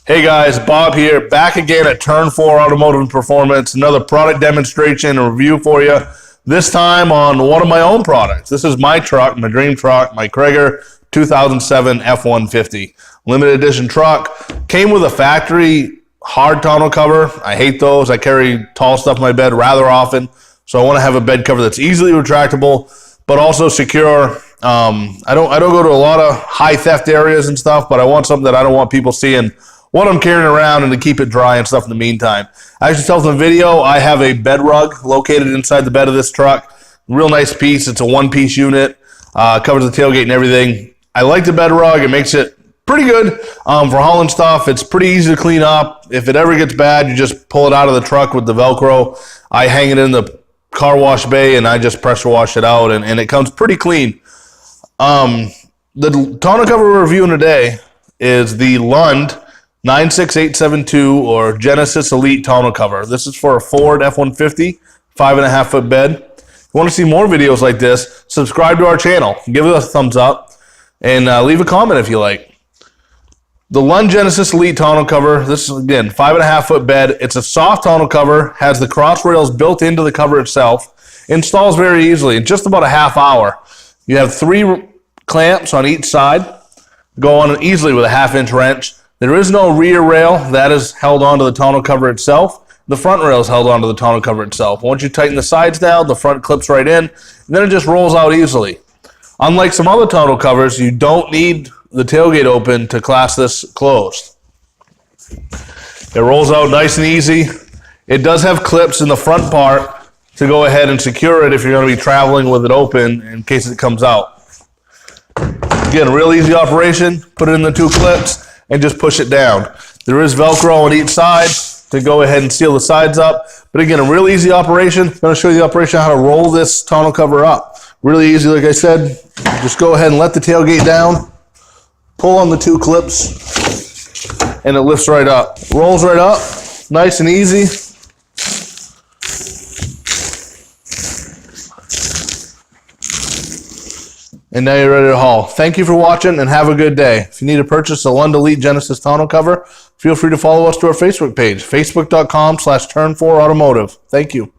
Hey guys, Bob here, back again at Turn 4 Automotive Performance. Another product demonstration and review for you. This time on one of my own products. This is my truck, my dream truck, my Krager 2007 F-150. Limited edition truck. Came with a factory hard tonneau cover. I hate those. I carry tall stuff in my bed rather often. So I want to have a bed cover that's easily retractable, but also secure. I don't go to a lot of high theft areas and stuff, but I want something that I don't want people seeing what I'm carrying around and to keep it dry and stuff in the meantime. As you can tell from the video, I have a bed rug located inside the bed of this truck. Real nice piece. It's a one-piece unit. Covers the tailgate and everything. I like the bed rug. It makes it pretty good for hauling stuff. It's pretty easy to clean up. If it ever gets bad, you just pull it out of the truck with the Velcro. I hang it in the car wash bay and I just pressure wash it out, and it comes pretty clean. The tonneau cover we're reviewing today is the Lund 96872 or Genesis Elite tonneau cover. This is for a Ford F-150, 5.5 foot bed. If you want to see more videos like this, subscribe to our channel, give it a thumbs up, and leave a comment if you like. The Lund Genesis Elite tonneau cover, this is again 5.5 foot bed. It's a soft tonneau cover, has the cross rails built into the cover itself, installs very easily in just about a half hour. You have 3 clamps on each side, go on easily with a 1/2 inch wrench. There is no rear rail. That is held onto the tonneau cover itself. The front rail is held onto the tonneau cover itself. Once you tighten the sides down, the front clips right in, and then it just rolls out easily. Unlike some other tonneau covers, you don't need the tailgate open to clasp this closed. It rolls out nice and easy. It does have clips in the front part to go ahead and secure it if you're going to be traveling with it open in case it comes out. Again, a real easy operation. Put it in the 2 clips and just push it down. There is Velcro on each side to go ahead and seal the sides up. But again, a real easy operation. I'm going to show you the operation how to roll this tonneau cover up. Really easy, like I said. Just go ahead and let the tailgate down. Pull on the 2 clips and it lifts right up. Rolls right up. Nice and easy. And now you're ready to haul. Thank you for watching and have a good day. If you need to purchase a Lund Elite Genesis tonneau cover, feel free to follow us to our Facebook page, facebook.com/turn4automotive. Thank you.